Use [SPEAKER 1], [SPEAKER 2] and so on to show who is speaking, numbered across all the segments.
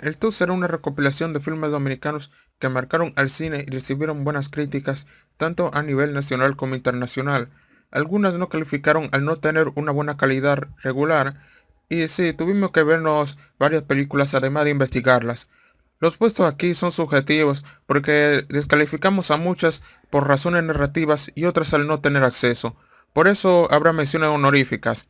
[SPEAKER 1] El TOC será una recopilación de filmes dominicanos que marcaron al cine y recibieron buenas críticas tanto a nivel nacional como internacional. Algunas no calificaron al no tener una buena calidad regular y sí, tuvimos que vernos varias películas además de investigarlas. Los puestos aquí son subjetivos porque descalificamos a muchas por razones narrativas y otras al no tener acceso. Por eso habrá menciones honoríficas.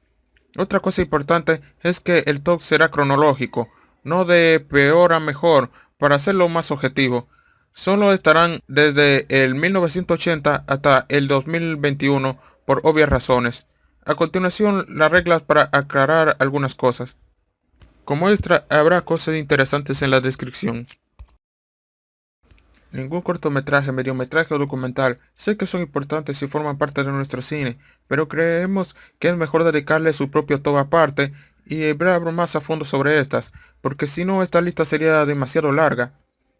[SPEAKER 1] Otra cosa importante es que el top será cronológico, no de peor a mejor, para hacerlo más objetivo. Solo estarán desde el 1980 hasta el 2021 por obvias razones. A continuación, las reglas para aclarar algunas cosas. Como extra, habrá cosas interesantes en la descripción. Ningún cortometraje, mediometraje o documental. Sé que son importantes y forman parte de nuestro cine, pero creemos que es mejor dedicarle su propio todo aparte y hablar más a fondo sobre estas, porque si no esta lista sería demasiado larga.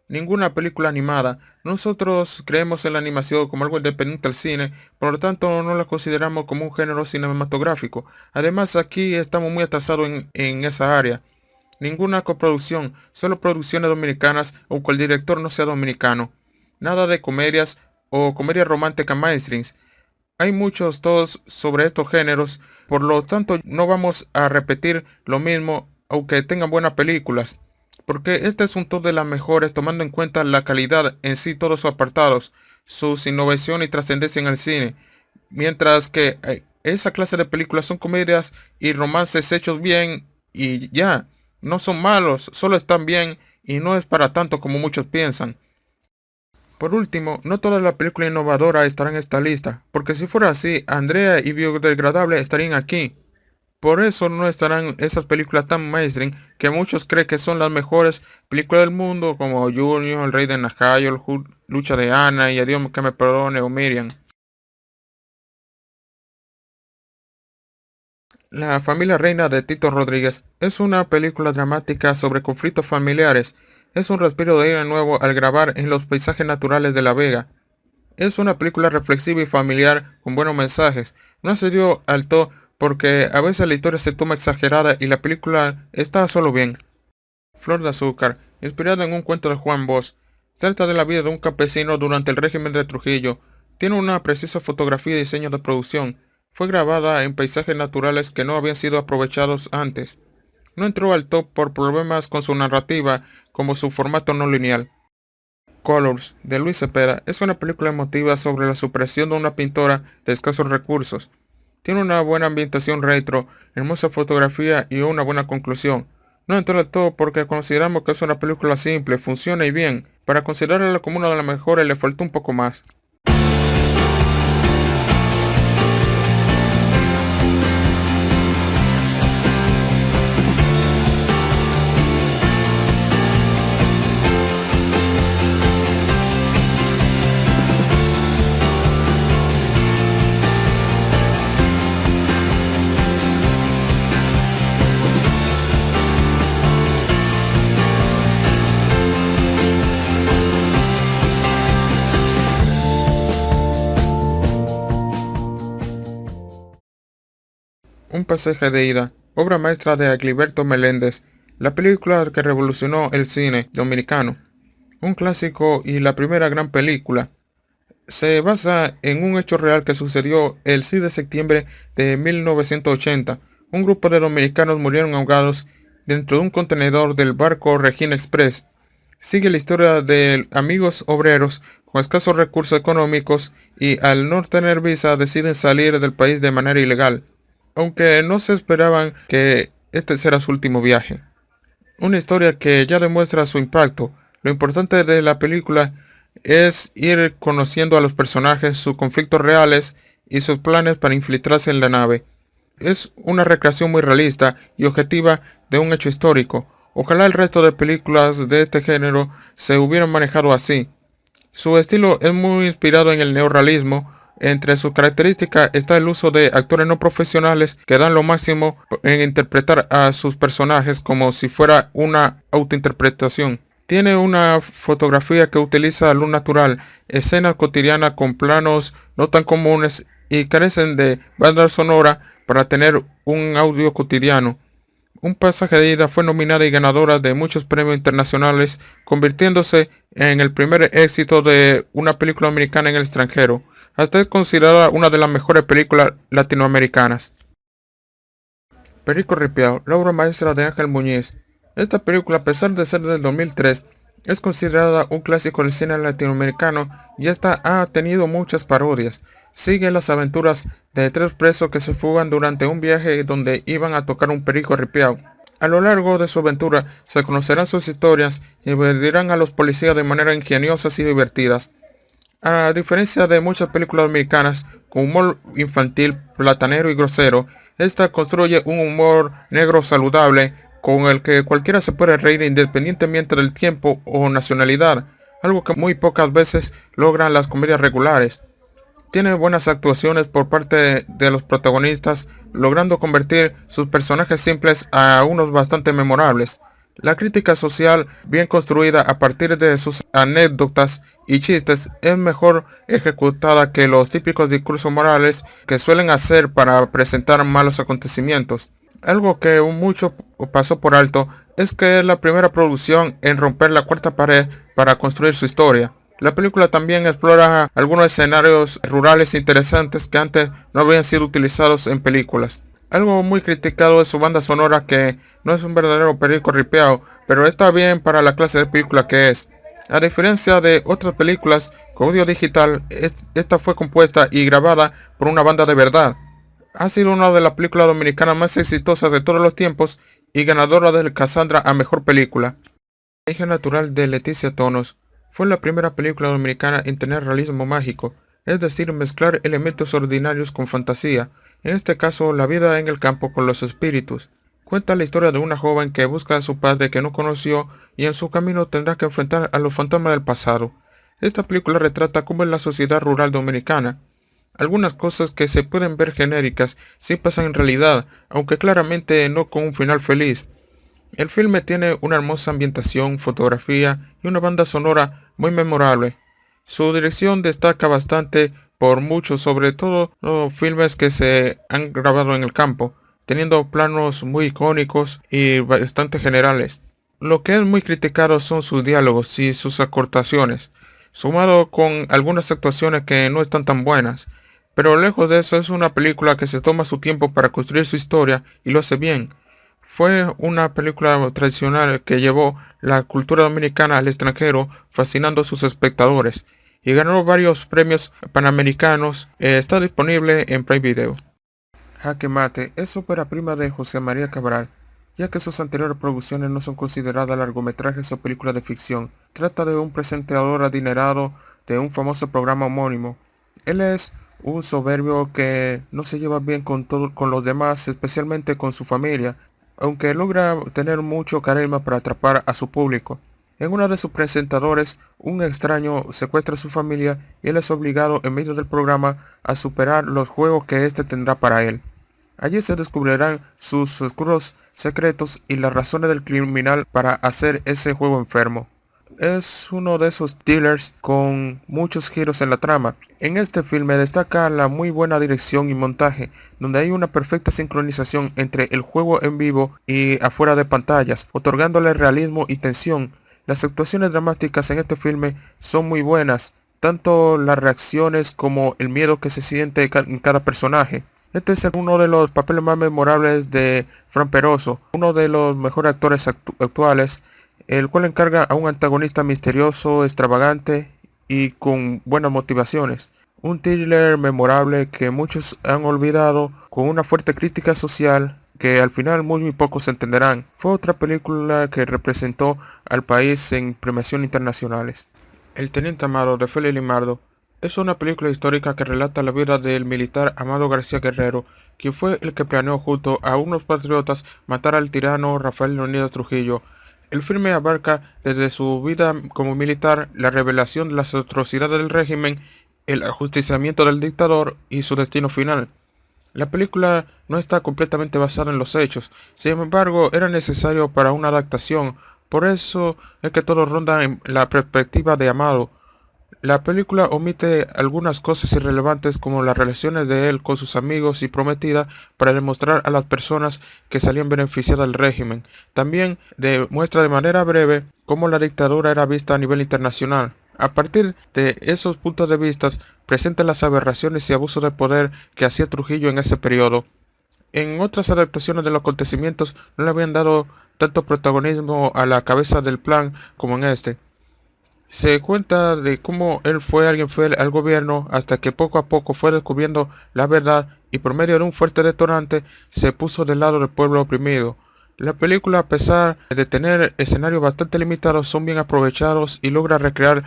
[SPEAKER 1] Ninguna película animada. Nosotros creemos en la animación como algo independiente al cine, por lo tanto no la consideramos como un género cinematográfico. Además aquí estamos muy atrasados en esa área. Ninguna coproducción, solo producciones dominicanas o que el director no sea dominicano. Nada de comedias o comedias románticas mainstreams. Hay muchos todos sobre estos géneros, por lo tanto no vamos a repetir lo mismo aunque tengan buenas películas. Porque este es un top de las mejores tomando en cuenta la calidad en sí todos sus apartados, su innovación y trascendencia en el cine. Mientras que esa clase de películas son comedias y romances hechos bien y ya. No son malos, solo están bien y no es para tanto como muchos piensan. Por último, no toda la película innovadora estará en esta lista, porque si fuera así, Andrea y Biodegradable estarían aquí. Por eso no estarán esas películas tan mainstream que muchos creen que son las mejores películas del mundo, como Junior, El Rey de Najayo, Lucha de Ana y Adiós que me perdone o Miriam. La familia reina de Tito Rodríguez es una película dramática sobre conflictos familiares. Es un respiro de aire nuevo al grabar en los paisajes naturales de La Vega. Es una película reflexiva y familiar con buenos mensajes. No se dio alto porque a veces la historia se toma exagerada y la película está solo bien. Flor de Azúcar, inspirada en un cuento de Juan Bosch, trata de la vida de un campesino durante el régimen de Trujillo. Tiene una precisa fotografía y diseño de producción. Fue grabada en paisajes naturales que no habían sido aprovechados antes. No entró al top por problemas con su narrativa, como su formato no lineal. Colors, de Luis Cepeda, es una película emotiva sobre la supresión de una pintora de escasos recursos. Tiene una buena ambientación retro, hermosa fotografía y una buena conclusión. No entró del todo porque consideramos que es una película simple, funciona y bien. Para considerarla como una de las mejores le faltó un poco más. Un pasaje de ida, obra maestra de Agliberto Meléndez, la película que revolucionó el cine dominicano. Un clásico y la primera gran película. Se basa en un hecho real que sucedió el 6 de septiembre de 1980. Un grupo de dominicanos murieron ahogados dentro de un contenedor del barco Regina Express. Sigue la historia de amigos obreros con escasos recursos económicos y al no tener visa deciden salir del país de manera ilegal, aunque no se esperaban que este será su último viaje. Una historia que ya demuestra su impacto. Lo importante de la película es ir conociendo a los personajes, sus conflictos reales y sus planes para infiltrarse en la nave. Es una recreación muy realista y objetiva de un hecho histórico. Ojalá el resto de películas de este género se hubieran manejado así. Su estilo es muy inspirado en el neorrealismo. Entre sus características está el uso de actores no profesionales que dan lo máximo en interpretar a sus personajes como si fuera una autointerpretación. Tiene una fotografía que utiliza luz natural, escenas cotidianas con planos no tan comunes y carecen de banda sonora para tener un audio cotidiano. Un pasaje de ida fue nominada y ganadora de muchos premios internacionales, convirtiéndose en el primer éxito de una película americana en el extranjero, hasta es considerada una de las mejores películas latinoamericanas. Perico Ripiao, la obra maestra de Ángel Muñiz. Esta película, a pesar de ser del 2003, es considerada un clásico del cine latinoamericano y esta ha tenido muchas parodias. Sigue las aventuras de tres presos que se fugan durante un viaje donde iban a tocar un perico ripiao. A lo largo de su aventura se conocerán sus historias y verdirán a los policías de manera ingeniosas y divertidas. A diferencia de muchas películas americanas con humor infantil, platanero y grosero, esta construye un humor negro saludable con el que cualquiera se puede reír independientemente del tiempo o nacionalidad, algo que muy pocas veces logran las comedias regulares. Tiene buenas actuaciones por parte de los protagonistas, logrando convertir sus personajes simples a unos bastante memorables. La crítica social, bien construida a partir de sus anécdotas y chistes, es mejor ejecutada que los típicos discursos morales que suelen hacer para presentar malos acontecimientos. Algo que mucho pasó por alto es que es la primera producción en romper la cuarta pared para construir su historia. La película también explora algunos escenarios rurales interesantes que antes no habían sido utilizados en películas. Algo muy criticado es su banda sonora, que no es un verdadero perico ripiao, pero está bien para la clase de película que es. A diferencia de otras películas con audio digital, esta fue compuesta y grabada por una banda de verdad. Ha sido una de las películas dominicanas más exitosas de todos los tiempos y ganadora del Cassandra a mejor película. La hija natural de Leticia Tonos fue la primera película dominicana en tener realismo mágico, es decir, mezclar elementos ordinarios con fantasía, en este caso la vida en el campo con los espíritus. Cuenta la historia de una joven que busca a su padre que no conoció y en su camino tendrá que enfrentar a los fantasmas del pasado. Esta película retrata cómo es la sociedad rural dominicana. Algunas cosas que se pueden ver genéricas sí pasan en realidad, aunque claramente no con un final feliz. El filme tiene una hermosa ambientación, fotografía y una banda sonora muy memorable. Su dirección destaca bastante por mucho, sobre todo los filmes que se han grabado en el campo, teniendo planos muy icónicos y bastante generales. Lo que es muy criticado son sus diálogos y sus acortaciones, sumado con algunas actuaciones que no están tan buenas. Pero lejos de eso, es una película que se toma su tiempo para construir su historia y lo hace bien. Fue una película tradicional que llevó la cultura dominicana al extranjero, fascinando a sus espectadores, y ganó varios premios panamericanos. Está disponible en Prime Video. Jaque Mate es ópera prima de José María Cabral, ya que sus anteriores producciones no son consideradas largometrajes o películas de ficción. Trata de un presentador adinerado de un famoso programa homónimo. Él es un soberbio que no se lleva bien con los demás, especialmente con su familia, aunque logra tener mucho carisma para atrapar a su público. En uno de sus presentadores, un extraño secuestra a su familia y él es obligado en medio del programa a superar los juegos que éste tendrá para él. Allí se descubrirán sus oscuros secretos y las razones del criminal para hacer ese juego enfermo. Es uno de esos thrillers con muchos giros en la trama. En este filme destaca la muy buena dirección y montaje, donde hay una perfecta sincronización entre el juego en vivo y afuera de pantallas, otorgándole realismo y tensión. Las actuaciones dramáticas en este filme son muy buenas, tanto las reacciones como el miedo que se siente en cada personaje. Este es uno de los papeles más memorables de Fran Peroso, uno de los mejores actores actuales, el cual encarga a un antagonista misterioso, extravagante y con buenas motivaciones. Un thriller memorable que muchos han olvidado, con una fuerte crítica social que al final muy pocos entenderán. Fue otra película que representó al país en premiaciones internacionales. El Teniente Amado, de Félix Limardo, es una película histórica que relata la vida del militar Amado García Guerrero, quien fue el que planeó junto a unos patriotas matar al tirano Rafael Leónidas Trujillo. El filme abarca desde su vida como militar, la revelación de las atrocidades del régimen, el ajusticiamiento del dictador y su destino final. La película no está completamente basada en los hechos, sin embargo era necesario para una adaptación, por eso es que todo ronda en la perspectiva de Amado, La película omite algunas cosas irrelevantes como las relaciones de él con sus amigos y prometida para demostrar a las personas que salían beneficiadas del régimen. También demuestra de manera breve cómo la dictadura era vista a nivel internacional. A partir de esos puntos de vista, presenta las aberraciones y abusos de poder que hacía Trujillo en ese periodo. En otras adaptaciones de los acontecimientos no le habían dado tanto protagonismo a la cabeza del plan como en este. Se cuenta de cómo él fue alguien fiel al gobierno hasta que poco a poco fue descubriendo la verdad y por medio de un fuerte detonante se puso del lado del pueblo oprimido. La película, a pesar de tener escenarios bastante limitados, son bien aprovechados y logra recrear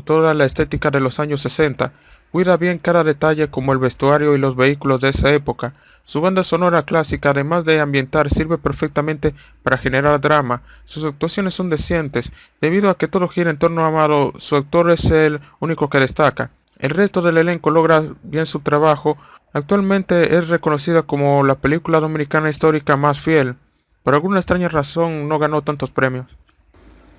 [SPEAKER 1] toda la estética de los años 60. Cuida bien cada detalle como el vestuario y los vehículos de esa época. Su banda sonora clásica, además de ambientar, sirve perfectamente para generar drama. Sus actuaciones son decentes, debido a que todo gira en torno a Amado, su actor es el único que destaca. El resto del elenco logra bien su trabajo. Actualmente es reconocida como la película dominicana histórica más fiel. Por alguna extraña razón no ganó tantos premios.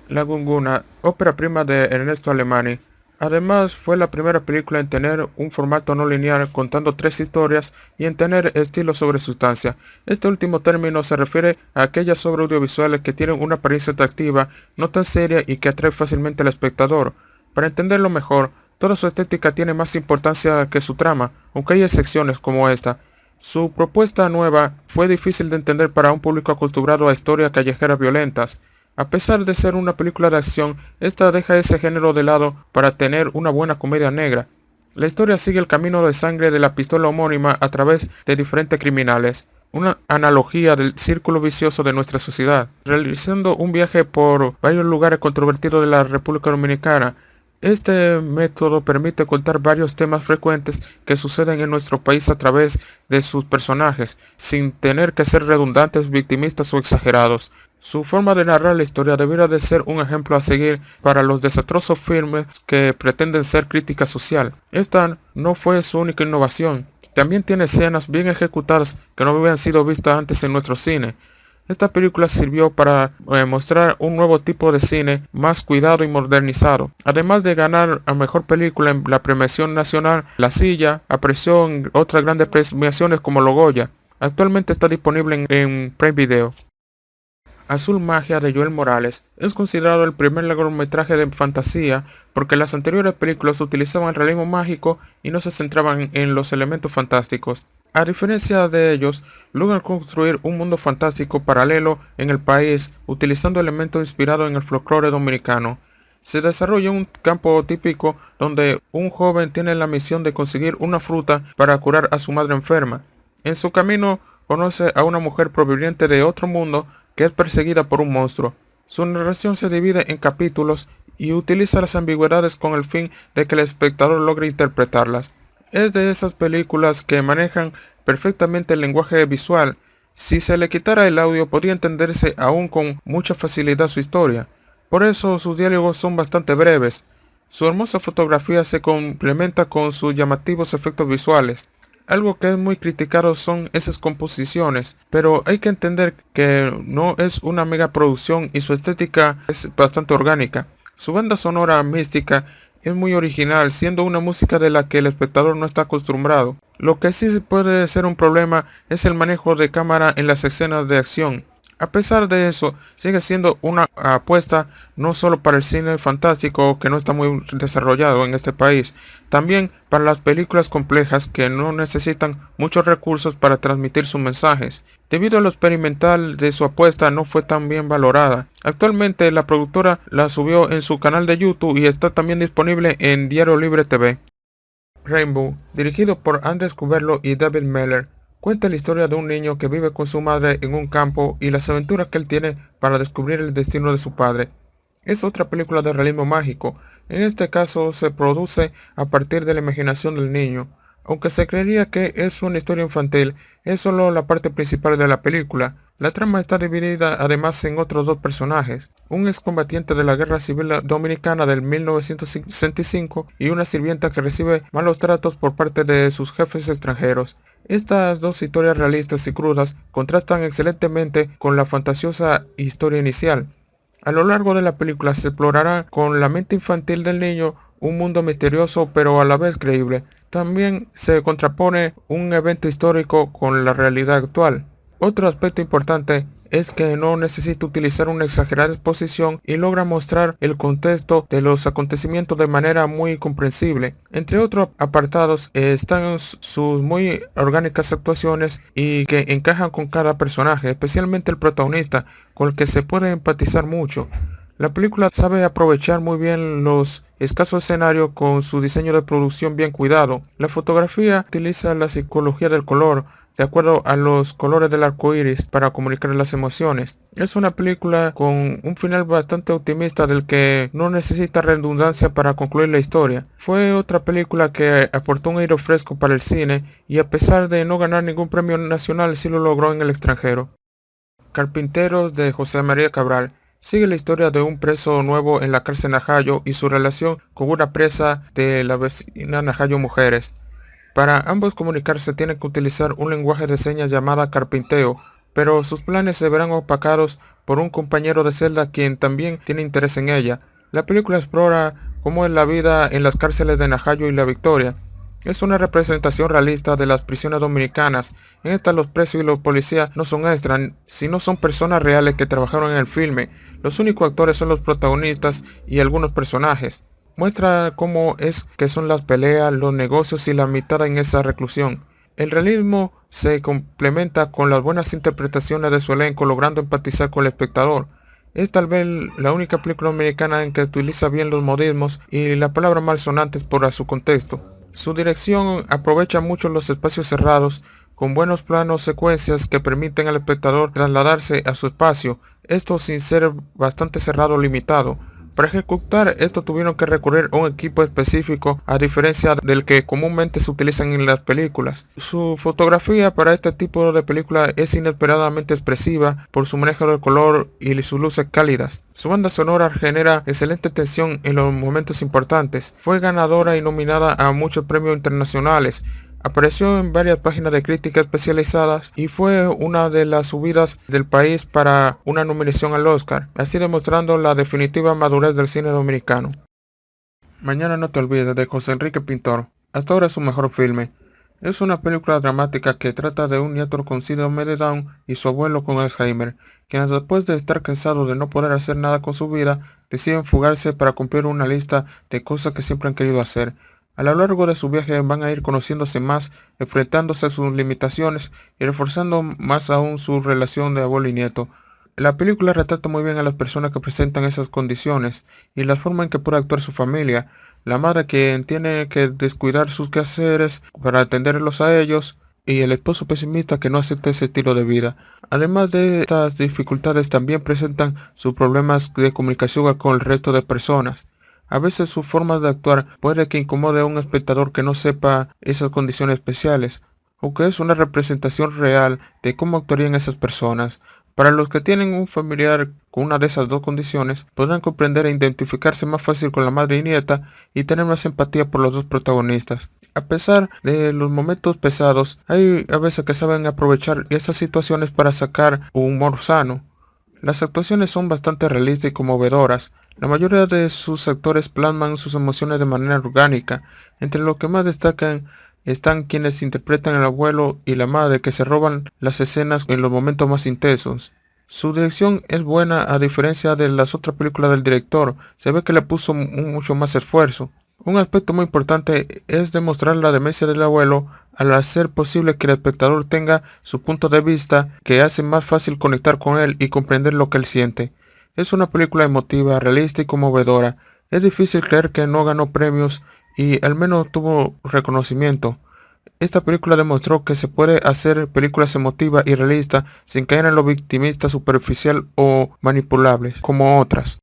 [SPEAKER 1] La Gunguna, ópera prima de Ernesto Alemany. Además, fue la primera película en tener un formato no lineal contando tres historias y en tener estilo sobre sustancia. Este último término se refiere a aquellas obras audiovisuales que tienen una apariencia atractiva, no tan seria y que atrae fácilmente al espectador. Para entenderlo mejor, toda su estética tiene más importancia que su trama, aunque hay excepciones como esta. Su propuesta nueva fue difícil de entender para un público acostumbrado a historias callejeras violentas. A pesar de ser una película de acción, esta deja ese género de lado para tener una buena comedia negra. La historia sigue el camino de sangre de la pistola homónima a través de diferentes criminales, una analogía del círculo vicioso de nuestra sociedad. Realizando un viaje por varios lugares controvertidos de la República Dominicana, este método permite contar varios temas frecuentes que suceden en nuestro país a través de sus personajes, sin tener que ser redundantes, victimistas o exagerados. Su forma de narrar la historia debería de ser un ejemplo a seguir para los desastrosos filmes que pretenden ser crítica social. Esta no fue su única innovación. También tiene escenas bien ejecutadas que no habían sido vistas antes en nuestro cine. Esta película sirvió para mostrar un nuevo tipo de cine más cuidado y modernizado. Además de ganar a mejor película en la premiación nacional, La Silla apareció en otras grandes premiaciones como los Goya. Actualmente está disponible en Prime Video. Azul Magia de Joel Morales es considerado el primer largometraje de fantasía porque las anteriores películas utilizaban el realismo mágico y no se centraban en los elementos fantásticos. A diferencia de ellos, logran construir un mundo fantástico paralelo en el país utilizando elementos inspirados en el folclore dominicano. Se desarrolla un campo típico donde un joven tiene la misión de conseguir una fruta para curar a su madre enferma. En su camino conoce a una mujer proveniente de otro mundo que es perseguida por un monstruo. Su narración se divide en capítulos y utiliza las ambigüedades con el fin de que el espectador logre interpretarlas. Es de esas películas que manejan perfectamente el lenguaje visual. Si se le quitara el audio podría entenderse aún con mucha facilidad su historia. Por eso sus diálogos son bastante breves. Su hermosa fotografía se complementa con sus llamativos efectos visuales. Algo que es muy criticado son esas composiciones, pero hay que entender que no es una mega producción y su estética es bastante orgánica. Su banda sonora mística es muy original, siendo una música de la que el espectador no está acostumbrado. Lo que sí puede ser un problema es el manejo de cámara en las escenas de acción. A pesar de eso, sigue siendo una apuesta no solo para el cine fantástico que no está muy desarrollado en este país, también para las películas complejas que no necesitan muchos recursos para transmitir sus mensajes. Debido a lo experimental de su apuesta no fue tan bien valorada. Actualmente la productora la subió en su canal de YouTube y está también disponible en Diario Libre TV. Rainbow, dirigido por Andrés Cuberlo y David Meller, cuenta la historia de un niño que vive con su madre en un campo y las aventuras que él tiene para descubrir el destino de su padre. Es otra película de realismo mágico. En este caso se produce a partir de la imaginación del niño. Aunque se creería que es una historia infantil, es solo la parte principal de la película. La trama está dividida además en otros dos personajes, un excombatiente de la Guerra Civil Dominicana del 1965 y una sirvienta que recibe malos tratos por parte de sus jefes extranjeros. Estas dos historias realistas y crudas contrastan excelentemente con la fantasiosa historia inicial. A lo largo de la película se explorará con la mente infantil del niño un mundo misterioso pero a la vez creíble. También se contrapone un evento histórico con la realidad actual. Otro aspecto importante es que no necesita utilizar una exagerada exposición y logra mostrar el contexto de los acontecimientos de manera muy comprensible. Entre otros apartados están sus muy orgánicas actuaciones y que encajan con cada personaje, especialmente el protagonista, con el que se puede empatizar mucho. La película sabe aprovechar muy bien los escasos escenarios con su diseño de producción bien cuidado. La fotografía utiliza la psicología del color, de acuerdo a los colores del arco iris para comunicar las emociones. Es una película con un final bastante optimista del que no necesita redundancia para concluir la historia. Fue otra película que aportó un aire fresco para el cine y a pesar de no ganar ningún premio nacional sí lo logró en el extranjero. Carpinteros de José María Cabral sigue la historia de un preso nuevo en la cárcel Najayo y su relación con una presa de la vecina Najayo Mujeres. Para ambos comunicarse tienen que utilizar un lenguaje de señas llamada carpinteo, pero sus planes se verán opacados por un compañero de celda quien también tiene interés en ella. La película explora cómo es la vida en las cárceles de Najayo y La Victoria. Es una representación realista de las prisiones dominicanas. En esta los presos y los policías no son extras, sino son personas reales que trabajaron en el filme. Los únicos actores son los protagonistas y algunos personajes. Muestra cómo es que son las peleas, los negocios y la mitad en esa reclusión. El realismo se complementa con las buenas interpretaciones de su elenco, logrando empatizar con el espectador. Es tal vez la única película americana en que utiliza bien los modismos y las palabras malsonantes por su contexto. Su dirección aprovecha mucho los espacios cerrados, con buenos planos secuencias que permiten al espectador trasladarse a su espacio, esto sin ser bastante cerrado o limitado. Para ejecutar esto tuvieron que recurrir a un equipo específico a diferencia del que comúnmente se utilizan en las películas. Su fotografía para este tipo de película es inesperadamente expresiva por su manejo del color y sus luces cálidas. Su banda sonora genera excelente tensión en los momentos importantes. Fue ganadora y nominada a muchos premios internacionales. Apareció en varias páginas de crítica especializadas y fue una de las subidas del país para una nominación al Oscar, así demostrando la definitiva madurez del cine dominicano. Mañana no te olvides de José Enrique Pintor. Hasta ahora es su mejor filme. Es una película dramática que trata de un nieto con síndrome de Down y su abuelo con Alzheimer, quienes después de estar cansados de no poder hacer nada con su vida, deciden fugarse para cumplir una lista de cosas que siempre han querido hacer. A lo largo de su viaje van a ir conociéndose más, enfrentándose a sus limitaciones y reforzando más aún su relación de abuelo y nieto. La película retrata muy bien a las personas que presentan esas condiciones y la forma en que puede actuar su familia. La madre que tiene que descuidar sus quehaceres para atenderlos a ellos y el esposo pesimista que no acepta ese estilo de vida. Además de estas dificultades también presentan sus problemas de comunicación con el resto de personas. A veces su forma de actuar puede que incomode a un espectador que no sepa esas condiciones especiales, o que es una representación real de cómo actuarían esas personas. Para los que tienen un familiar con una de esas dos condiciones, podrán comprender e identificarse más fácil con la madre y nieta y tener más empatía por los dos protagonistas. A pesar de los momentos pesados, hay a veces que saben aprovechar esas situaciones para sacar un humor sano. Las actuaciones son bastante realistas y conmovedoras. La mayoría de sus actores plasman sus emociones de manera orgánica. Entre los que más destacan están quienes interpretan al abuelo y la madre que se roban las escenas en los momentos más intensos. Su dirección es buena a diferencia de las otras películas del director. Se ve que le puso mucho más esfuerzo. Un aspecto muy importante es demostrar la demencia del abuelo al hacer posible que el espectador tenga su punto de vista que hace más fácil conectar con él y comprender lo que él siente. Es una película emotiva, realista y conmovedora. Es difícil creer que no ganó premios y al menos tuvo reconocimiento. Esta película demostró que se puede hacer películas emotivas y realistas sin caer en lo victimista, superficial o manipulable, como otras.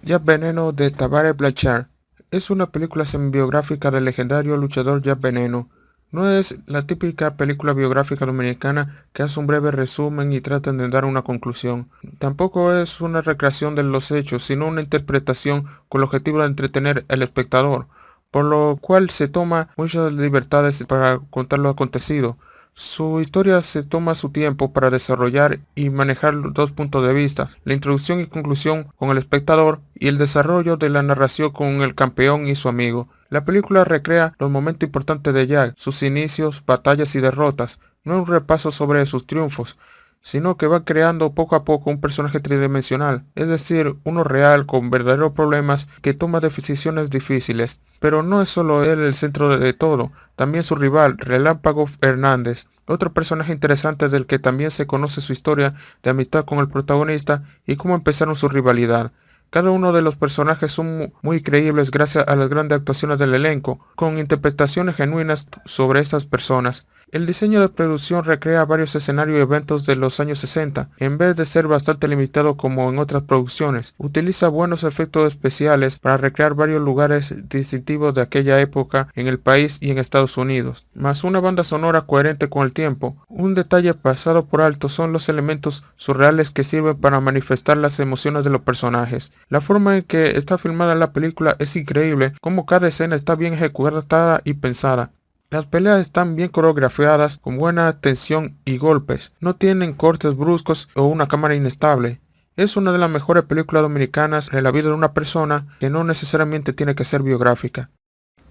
[SPEAKER 1] Jack Veneno de Tabaré Blanchard es una película semi-biográfica del legendario luchador Jack Veneno. No es la típica película biográfica dominicana que hace un breve resumen y trata de dar una conclusión. Tampoco es una recreación de los hechos, sino una interpretación con el objetivo de entretener al espectador, por lo cual se toma muchas libertades para contar lo acontecido. Su historia se toma su tiempo para desarrollar y manejar los dos puntos de vista, la introducción y conclusión con el espectador y el desarrollo de la narración con el campeón y su amigo. La película recrea los momentos importantes de Jack, sus inicios, batallas y derrotas, no es un repaso sobre sus triunfos, sino que va creando poco a poco un personaje tridimensional, es decir, uno real con verdaderos problemas que toma decisiones difíciles. Pero no es solo él el centro de todo, también su rival, Relámpago Hernández, otro personaje interesante del que también se conoce su historia de amistad con el protagonista y cómo empezaron su rivalidad. Cada uno de los personajes son muy creíbles gracias a las grandes actuaciones del elenco, con interpretaciones genuinas sobre estas personas. El diseño de producción recrea varios escenarios y eventos de los años 60, en vez de ser bastante limitado como en otras producciones. Utiliza buenos efectos especiales para recrear varios lugares distintivos de aquella época en el país y en Estados Unidos, más una banda sonora coherente con el tiempo. Un detalle pasado por alto son los elementos surreales que sirven para manifestar las emociones de los personajes. La forma en que está filmada la película es increíble, como cada escena está bien ejecutada y pensada. Las peleas están bien coreografiadas, con buena tensión y golpes. No tienen cortes bruscos o una cámara inestable. Es una de las mejores películas dominicanas de la vida de una persona que no necesariamente tiene que ser biográfica.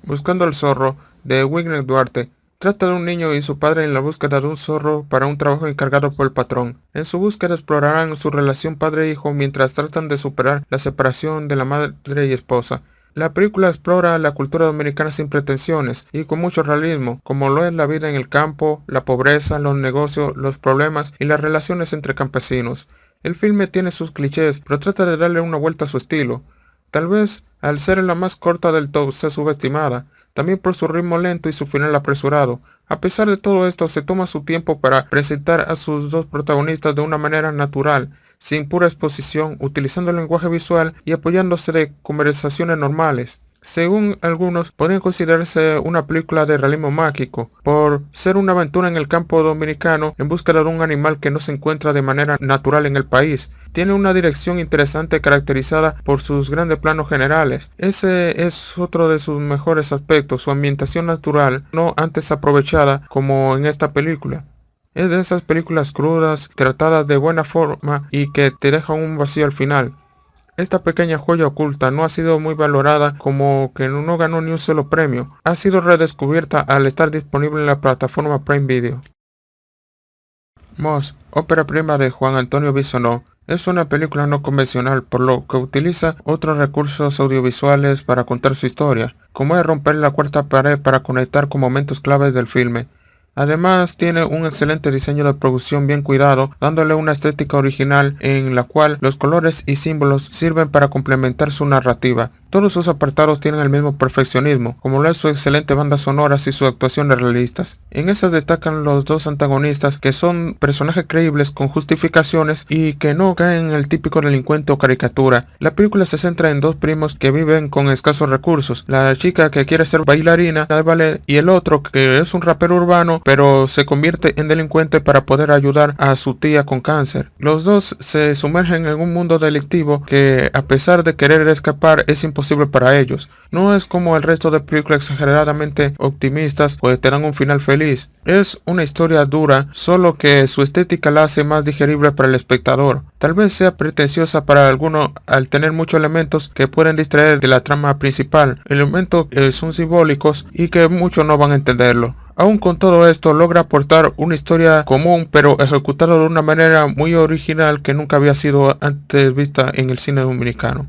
[SPEAKER 1] Buscando al zorro, de Wigner Duarte, trata de un niño y su padre en la búsqueda de un zorro para un trabajo encargado por el patrón. En su búsqueda explorarán su relación padre-hijo mientras tratan de superar la separación de la madre y esposa. La película explora la cultura dominicana sin pretensiones y con mucho realismo, como lo es la vida en el campo, la pobreza, los negocios, los problemas y las relaciones entre campesinos. El filme tiene sus clichés, pero trata de darle una vuelta a su estilo. Tal vez, al ser la más corta del top, sea subestimada, también por su ritmo lento y su final apresurado. A pesar de todo esto, se toma su tiempo para presentar a sus dos protagonistas de una manera natural, sin pura exposición, utilizando el lenguaje visual y apoyándose de conversaciones normales. Según algunos, podría considerarse una película de realismo mágico, por ser una aventura en el campo dominicano en búsqueda de un animal que no se encuentra de manera natural en el país. Tiene una dirección interesante caracterizada por sus grandes planos generales. Ese es otro de sus mejores aspectos, su ambientación natural, no antes aprovechada como en esta película. Es de esas películas crudas, tratadas de buena forma y que te dejan un vacío al final. Esta pequeña joya oculta no ha sido muy valorada, como que no ganó ni un solo premio. Ha sido redescubierta al estar disponible en la plataforma Prime Video. Moss, ópera prima de Juan Antonio Bisonó, es una película no convencional, por lo que utiliza otros recursos audiovisuales para contar su historia, como es romper la cuarta pared para conectar con momentos claves del filme. Además, tiene un excelente diseño de producción bien cuidado, dándole una estética original en la cual los colores y símbolos sirven para complementar su narrativa. Todos sus apartados tienen el mismo perfeccionismo, como lo es su excelente banda sonora y sus actuaciones realistas. En esas destacan los dos antagonistas, que son personajes creíbles con justificaciones y que no caen en el típico delincuente o caricatura. La película se centra en dos primos que viven con escasos recursos, la chica que quiere ser bailarina de ballet y el otro que es un rapero urbano pero se convierte en delincuente para poder ayudar a su tía con cáncer. Los dos se sumergen en un mundo delictivo que, a pesar de querer escapar, es imposible para ellos. No es como el resto de películas exageradamente optimistas pues te dan un final feliz. Es una historia dura, solo que su estética la hace más digerible para el espectador. Tal vez sea pretenciosa para algunos al tener muchos elementos que pueden distraer de la trama principal, elementos que son simbólicos y que muchos no van a entenderlo. Aún con todo esto, logra aportar una historia común, pero ejecutada de una manera muy original que nunca había sido antes vista en el cine dominicano.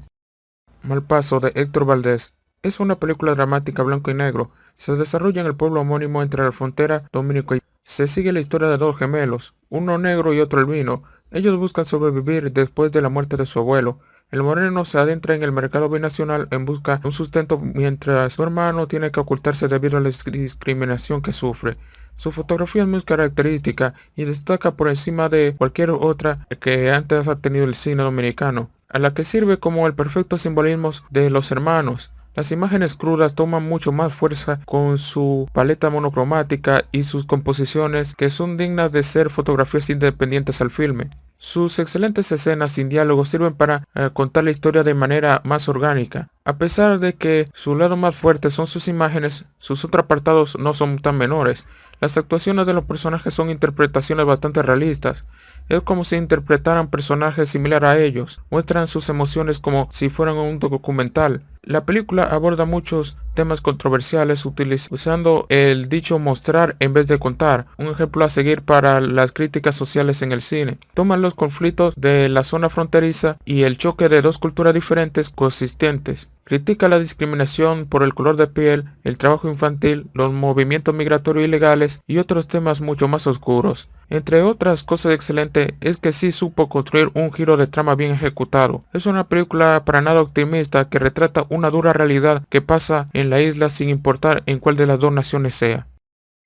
[SPEAKER 1] Malpaso, de Héctor Valdés, es una película dramática blanco y negro. Se desarrolla en el pueblo homónimo entre la frontera dominico y se sigue la historia de dos gemelos, uno negro y otro albino. Ellos buscan sobrevivir después de la muerte de su abuelo. El moreno se adentra en el mercado binacional en busca de un sustento mientras su hermano tiene que ocultarse debido a la discriminación que sufre. Su fotografía es muy característica y destaca por encima de cualquier otra que antes ha tenido el cine dominicano, a la que sirve como el perfecto simbolismo de los hermanos. Las imágenes crudas toman mucho más fuerza con su paleta monocromática y sus composiciones que son dignas de ser fotografías independientes al filme. Sus excelentes escenas sin diálogo sirven para contar la historia de manera más orgánica. A pesar de que su lado más fuerte son sus imágenes, sus otros apartados no son tan menores. Las actuaciones de los personajes son interpretaciones bastante realistas. Es como si interpretaran personajes similares a ellos. Muestran sus emociones como si fueran un documental. La película aborda muchos temas controversiales utilizando el dicho mostrar en vez de contar, un ejemplo a seguir para las críticas sociales en el cine. Toman los conflictos de la zona fronteriza y el choque de dos culturas diferentes coexistentes. Critica la discriminación por el color de piel, el trabajo infantil, los movimientos migratorios ilegales y otros temas mucho más oscuros. Entre otras cosas excelentes es que sí supo construir un giro de trama bien ejecutado. Es una película para nada optimista que retrata una dura realidad que pasa en la isla sin importar en cuál de las dos naciones sea.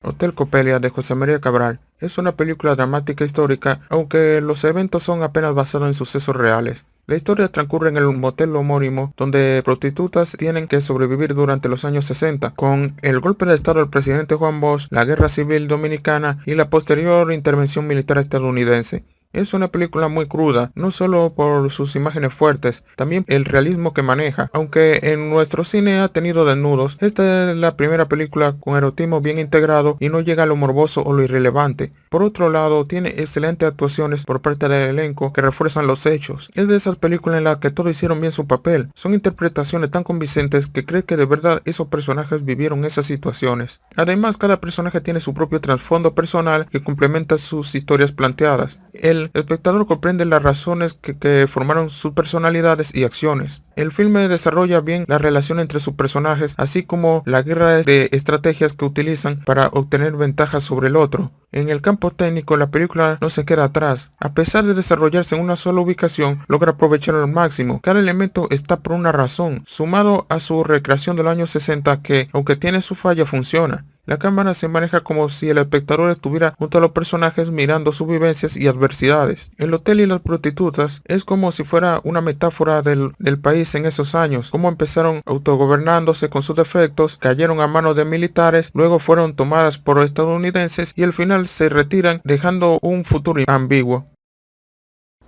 [SPEAKER 1] Hotel Coppelia de José María Cabral es una película dramática histórica, aunque los eventos son apenas basados en sucesos reales. La historia transcurre en el motel homónimo, donde prostitutas tienen que sobrevivir durante los años 60, con el golpe de estado del presidente Juan Bosch, la guerra civil dominicana y la posterior intervención militar estadounidense. Es una película muy cruda, no solo por sus imágenes fuertes, también el realismo que maneja. Aunque en nuestro cine ha tenido desnudos, esta es la primera película con erotismo bien integrado y no llega a lo morboso o lo irrelevante. Por otro lado, tiene excelentes actuaciones por parte del elenco que refuerzan los hechos. Es de esas películas en las que todos hicieron bien su papel. Son interpretaciones tan convincentes que crees que de verdad esos personajes vivieron esas situaciones. Además, cada personaje tiene su propio trasfondo personal que complementa sus historias planteadas. El espectador comprende las razones que formaron sus personalidades y acciones. El filme desarrolla bien la relación entre sus personajes, así como la guerra de estrategias que utilizan para obtener ventajas sobre el otro. En el campo técnico, la película no se queda atrás. A pesar de desarrollarse en una sola ubicación, logra aprovecharlo al máximo. Cada elemento está por una razón, sumado a su recreación del año 60 que, aunque tiene su falla, funciona. La cámara se maneja como si el espectador estuviera junto a los personajes mirando sus vivencias y adversidades. El hotel y las prostitutas es como si fuera una metáfora del país en esos años, cómo empezaron autogobernándose con sus defectos, cayeron a manos de militares, luego fueron tomadas por estadounidenses y al final se retiran dejando un futuro ambiguo.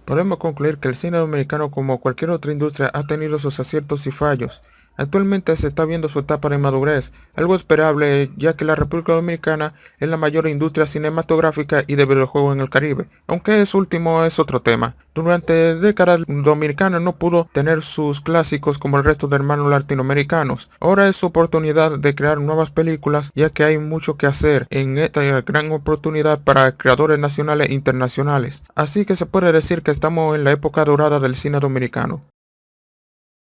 [SPEAKER 1] Podemos concluir que el cine dominicano, como cualquier otra industria, ha tenido sus aciertos y fallos. Actualmente se está viendo su etapa de madurez, algo esperable ya que la República Dominicana es la mayor industria cinematográfica y de videojuegos en el Caribe, aunque eso último es otro tema. Durante décadas Dominicana no pudo tener sus clásicos como el resto de hermanos latinoamericanos. Ahora es su oportunidad de crear nuevas películas ya que hay mucho que hacer en esta gran oportunidad para creadores nacionales e internacionales. Así que se puede decir que estamos en la época dorada del cine dominicano.